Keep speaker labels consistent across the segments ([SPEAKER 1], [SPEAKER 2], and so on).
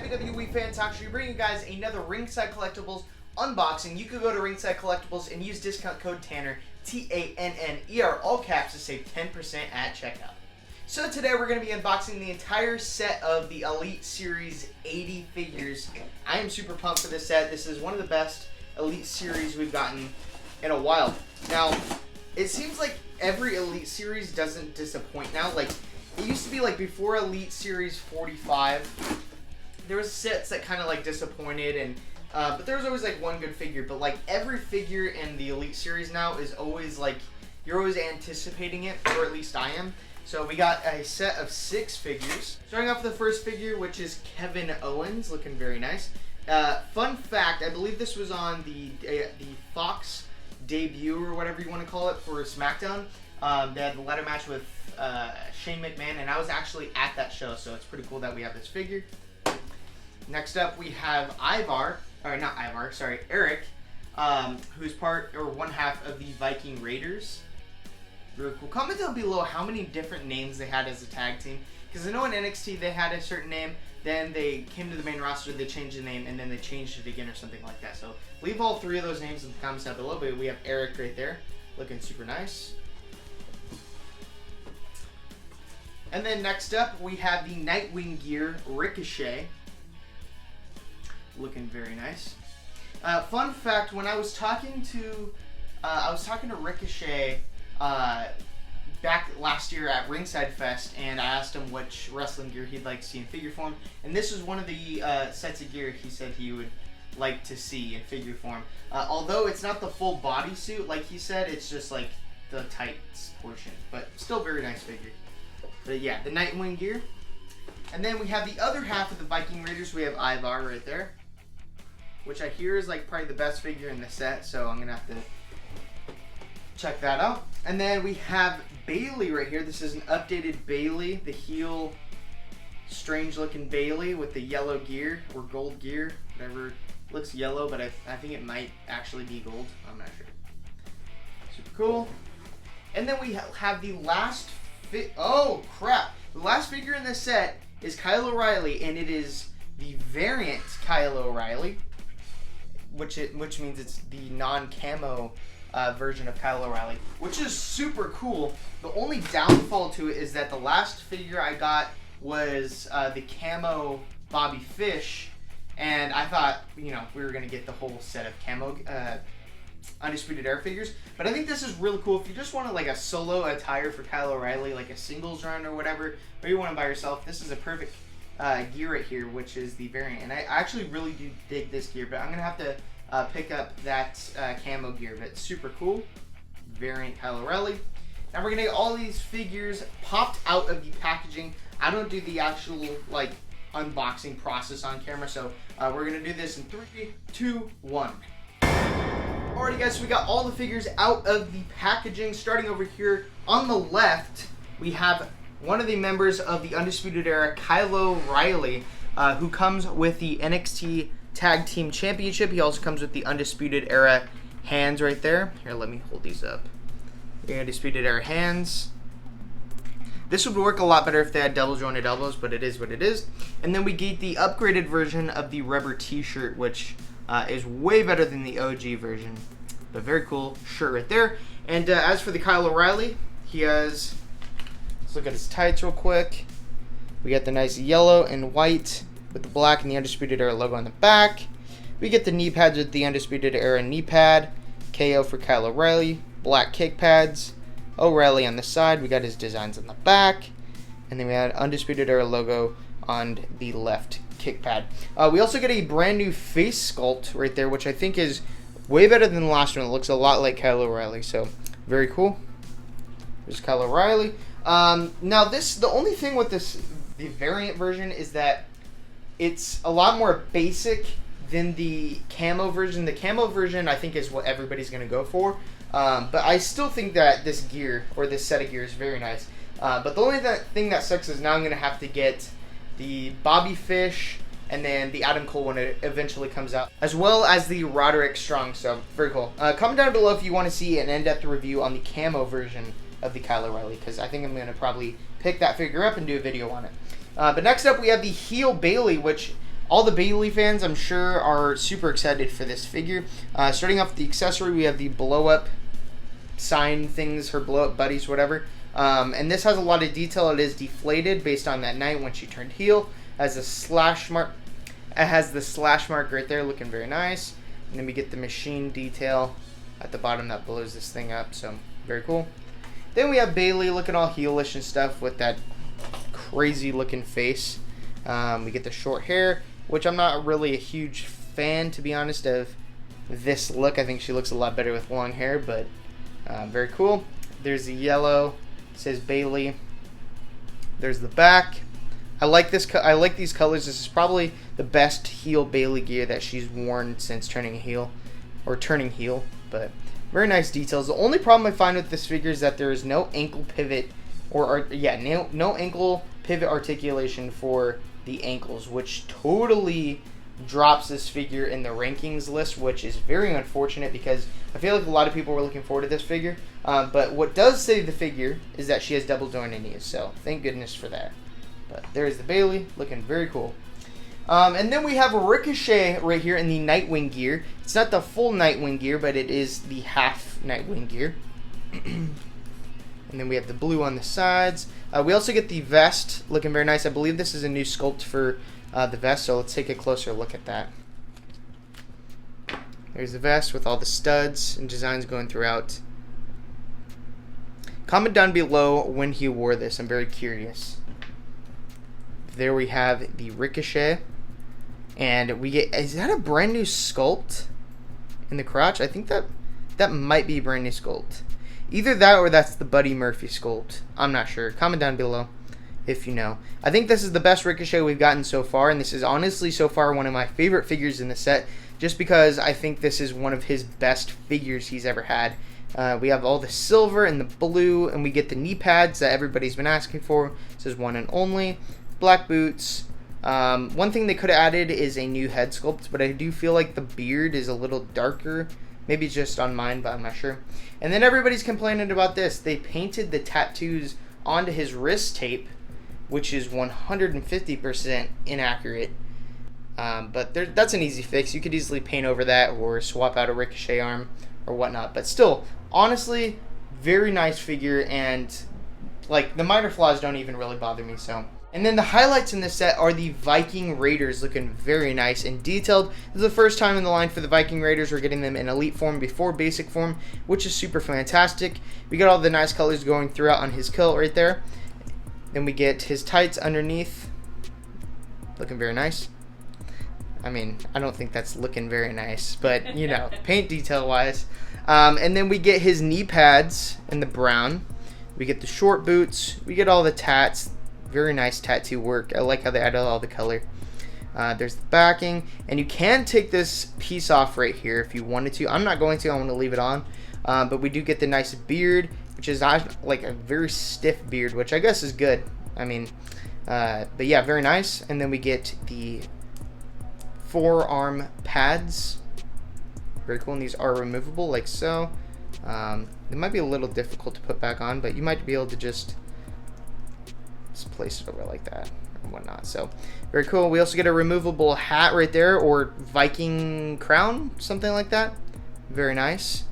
[SPEAKER 1] WWE Fan Talk Show, bringing you guys another Ringside Collectibles unboxing. You could go to Ringside Collectibles and use discount code Tanner, T-A-N-N-E-R, all caps, to save 10% at checkout. So today we're going to be unboxing the entire set of the Elite Series 80 figures. I am super pumped for this set. This is one of the best Elite Series we've gotten in a while. Now, it seems like every Elite Series doesn't disappoint now. Like, it used to be like before Elite Series 45, there was sets that kind of like disappointed, and but there was always like one good figure. But like every figure in the Elite Series now is always like, you're always anticipating it, or at least I am. So we got a set of 6 figures. Starting off with the first figure, which is Kevin Owens, looking very nice. Fun fact, I believe this was on the Fox debut, or whatever you want to call it, for SmackDown. They had the ladder match with Shane McMahon, and I was actually at that show, so it's pretty cool that we have this figure. Next up, we have Eric, who's part, or one half, of the Viking Raiders. Very cool. Comment down below how many different names they had as a tag team, because I know in NXT they had a certain name, then they came to the main roster, they changed the name, and then they changed it again or something like that. So leave all 3 of those names in the comments down below. But we have Eric right there, looking super nice. And then next up, we have the Nightwing gear, Ricochet. Looking very nice. Fun fact, when I was talking to Ricochet back last year at Ringside Fest, and I asked him which wrestling gear he'd like to see in figure form, and this was one of the sets of gear he said he would like to see in figure form. Although it's not the full bodysuit, like he said, it's just like the tights portion, but still very nice figure. But yeah, the Nightwing gear. And then we have the other half of the Viking Raiders. We have Ivar right there, which I hear is like probably the best figure in the set, so I'm going to have to check that out. And then we have Bayley right here. This is an updated Bayley, the heel, strange looking Bayley with the yellow gear, or gold gear, whatever. Looks yellow, but I think it might actually be gold. I'm not sure. Super cool. And then we have the last oh crap! The last figure in this set is Kyle O'Reilly, and it is the variant Kyle O'Reilly, which means it's the non-camo version of Kyle O'Reilly, which is super cool. The only downfall to it is that the last figure I got was the camo Bobby Fish, and I thought, you know, we were gonna get the whole set of camo Undisputed Era figures, but I think this is really cool if you just want like a solo attire for Kyle O'Reilly, like a singles run or whatever, or you want to buy yourself. This is a perfect gear right here, which is the variant, and I actually really do dig this gear, but I'm gonna have to pick up that camo gear. But it's super cool, variant Kyle O'Reilly. Now we're gonna get all these figures popped out of the packaging. I don't do the actual like unboxing process on camera, so we're gonna do this in 3, 2, 1. Alrighty guys, so we got all the figures out of the packaging. Starting over here on the left, we have one of the members of the Undisputed Era, Kyle O'Reilly, who comes with the NXT Tag Team Championship. He also comes with the Undisputed Era hands right there. Here, let me hold these up. The Undisputed Era hands. This would work a lot better if they had double jointed elbows, but it is what it is. And then we get the upgraded version of the rubber t-shirt, which is way better than the OG version, but very cool shirt right there. And as for the Kyle O'Reilly, he has, let's look at his tights real quick. We got the nice yellow and white with the black and the Undisputed Era logo on the back. We get the knee pads with the Undisputed Era knee pad, KO for Kyle O'Reilly, black kick pads, O'Reilly on the side. We got his designs on the back, and then we had Undisputed Era logo on the left kick pad. We also get a brand new face sculpt right there, which I think is way better than the last one. It looks a lot like Kyle O'Reilly, so very cool. There's Kyle O'Reilly. Now the only thing with the variant version is that it's a lot more basic than the camo version. The camo version I think is what everybody's going to go for, but I still think that this gear, or this set of gear, is very nice. But the only thing that sucks is now I'm going to have to get the Bobby Fish, and then the Adam Cole when it eventually comes out, as well as the Roderick Strong. So very cool. Comment down below if you want to see an in-depth review on the camo version of the Kyle O'Reilly, because I think I'm going to probably pick that figure up and do a video on it. But next up we have the heel Bayley, which all the Bayley fans, I'm sure, are super excited for this figure. Starting off with the accessory, we have the blow-up sign things, her blow-up buddies, whatever. And this has a lot of detail. It is deflated based on that night when she turned heel. Has a slash mark. It has the slash mark right there, looking very nice. And then we get the machine detail at the bottom that blows this thing up. So very cool. Then we have Bayley looking all heelish and stuff with that crazy looking face. We get the short hair, which I'm not really a huge fan, to be honest, of this look. I think she looks a lot better with long hair, but very cool. There's the yellow. It says Bayley. There's the back. I like this. I like these colors. This is probably the best heel Bayley gear that she's worn since turning heel. But very nice details. The only problem I find with this figure is that there is no ankle pivot, no ankle pivot articulation for the ankles, which totally drops this figure in the rankings list, which is very unfortunate because I feel like a lot of people were looking forward to this figure. But what does save the figure is that she has double jointed knees, so thank goodness for that. But there's the Bayley, looking very cool. And then we have a Ricochet right here in the Nightwing gear. It's not the full Nightwing gear, but it is the half Nightwing gear. And then we have the blue on the sides. We also get the vest, looking very nice. I believe this is a new sculpt for the vest, so let's take a closer look at that. There's the vest with all the studs and designs going throughout. Comment down below when he wore this. I'm very curious. There we have the Ricochet. And we get, is that a brand new sculpt in the crotch? I think that might be a brand new sculpt. Either that or that's the Buddy Murphy sculpt. I'm not sure. Comment down below if you know. I think this is the best Ricochet we've gotten so far, and this is honestly so far one of my favorite figures in the set, just because I think this is one of his best figures he's ever had. We have all the silver and the blue, and we get the knee pads that everybody's been asking for. This is one and only. Black boots. One thing they could have added is a new head sculpt, but I do feel like the beard is a little darker. Maybe it's just on mine, but I'm not sure. And then everybody's complaining about this. They painted the tattoos onto his wrist tape, which is 150% inaccurate. But that's an easy fix. You could easily paint over that or swap out a Ricochet arm or whatnot. But still, honestly, very nice figure, and like the minor flaws don't even really bother me. So. And then the highlights in this set are the Viking Raiders, looking very nice and detailed. This is the first time in the line for the Viking Raiders. We're getting them in elite form before basic form, which is super fantastic. We got all the nice colors going throughout on his kilt right there. Then we get his tights underneath, looking very nice. I mean, I don't think that's looking very nice, but you know, paint detail wise. And then we get his knee pads in the brown. We get the short boots. We get all the tats. Very nice tattoo work. I like how they added all the color. There's the backing, and you can take this piece off right here if you wanted to. I'm not going to. I want to leave it on. But we do get the nice beard, which is like a very stiff beard, which I guess is good. I mean, but yeah, very nice. And then we get the forearm pads. Very cool, and these are removable like so. It might be a little difficult to put back on, but you might be able to just place it over like that and whatnot. So very cool. We also get a removable hat right there, or Viking crown, something like that. Very nice.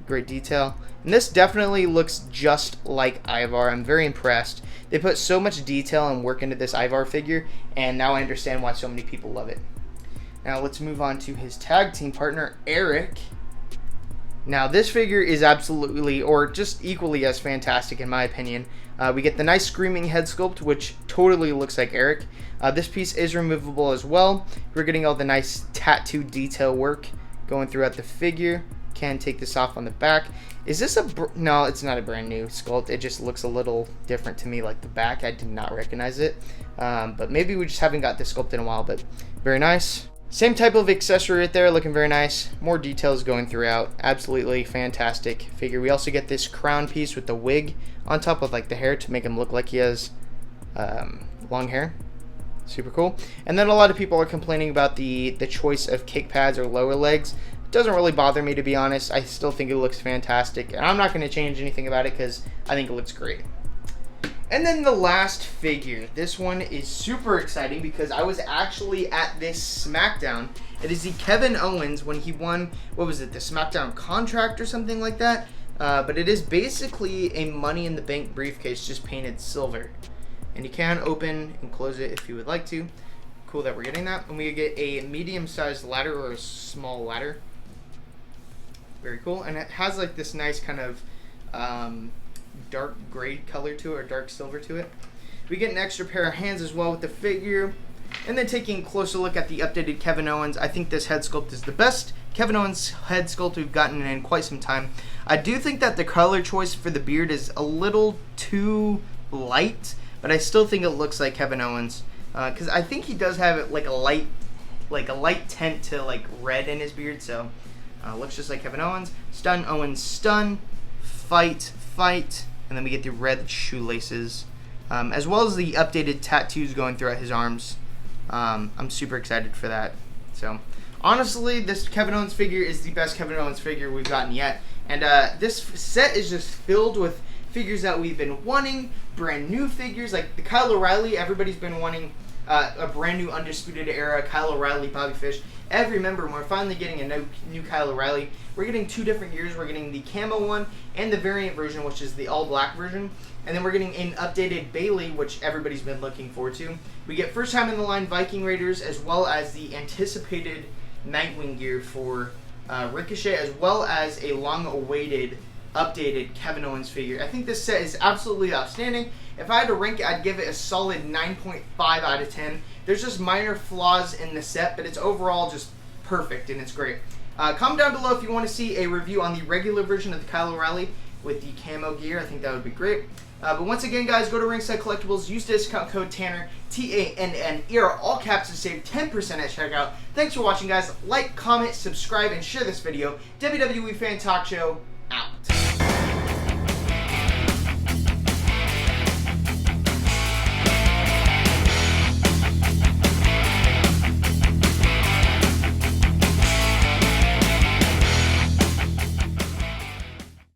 [SPEAKER 1] Great detail. And this definitely looks just like Ivar. I'm very impressed. They put so much detail and work into this Ivar figure, and now I understand why so many people love it. Now let's move on to his tag team partner, Eric. Now this figure is absolutely, or just equally as fantastic in my opinion. We get the nice screaming head sculpt, which totally looks like Eric. This piece is removable as well. We're getting all the nice tattoo detail work going throughout the figure. Can take this off on the back. Is this no, it's not a brand new sculpt. It just looks a little different to me, like the back. I did not recognize it. But maybe we just haven't got this sculpt in a while, but very nice. Same type of accessory right there, looking very nice. More details going throughout. Absolutely fantastic figure. We also get this crown piece with the wig on top of like the hair to make him look like he has long hair. Super cool. And then a lot of people are complaining about the choice of kick pads or lower legs. It doesn't really bother me, to be honest. I still think it looks fantastic. And I'm not going to change anything about it because I think it looks great. And then the last figure. This one is super exciting because I was actually at this SmackDown. It is the Kevin Owens when he won, what was it, the SmackDown contract or something like that. But it is basically a Money in the Bank briefcase just painted silver. And you can open and close it if you would like to. Cool that we're getting that. And we get a medium-sized ladder or a small ladder. Very cool. And it has like this nice kind of dark gray color to it, or dark silver to it. We get an extra pair of hands as well with the figure. And then taking a closer look at the updated Kevin Owens, I think this head sculpt is the best Kevin Owens head sculpt we've gotten in quite some time. I do think that the color choice for the beard is a little too light, but I still think it looks like Kevin Owens. Because I think he does have like a light tint to like red in his beard, so looks just like Kevin Owens. Stun, Owens, stun, fight, and then we get the red shoelaces, as well as the updated tattoos going throughout his arms. I'm super excited for that. So honestly, this Kevin Owens figure is the best Kevin Owens figure we've gotten yet, and this set is just filled with figures that we've been wanting, brand new figures like the Kyle O'Reilly. Everybody's been wanting a brand new Undisputed Era Kyle O'Reilly, Bobby Fish. Every member, we're finally getting a new Kyle O'Reilly. We're getting two different gears. We're getting the camo one and the variant version, which is the all black version. And then we're getting an updated Bayley, which everybody's been looking forward to. We get first time in the line Viking Raiders, as well as the anticipated Nightwing gear for Ricochet, as well as a long-awaited updated Kevin Owens figure. I think this set is absolutely outstanding. If I had to rank it, I'd give it a solid 9.5 out of 10. There's just minor flaws in the set, but it's overall just perfect, and it's great. Comment down below if you want to see a review on the regular version of the Kyle O'Reilly with the camo gear. I think that would be great. But once again, guys, go to Ringside Collectibles. Use discount code TANNER, TANN, all caps, to save 10% at checkout. Thanks for watching, guys. Like, comment, subscribe, and share this video. WWE Fan Talk Show.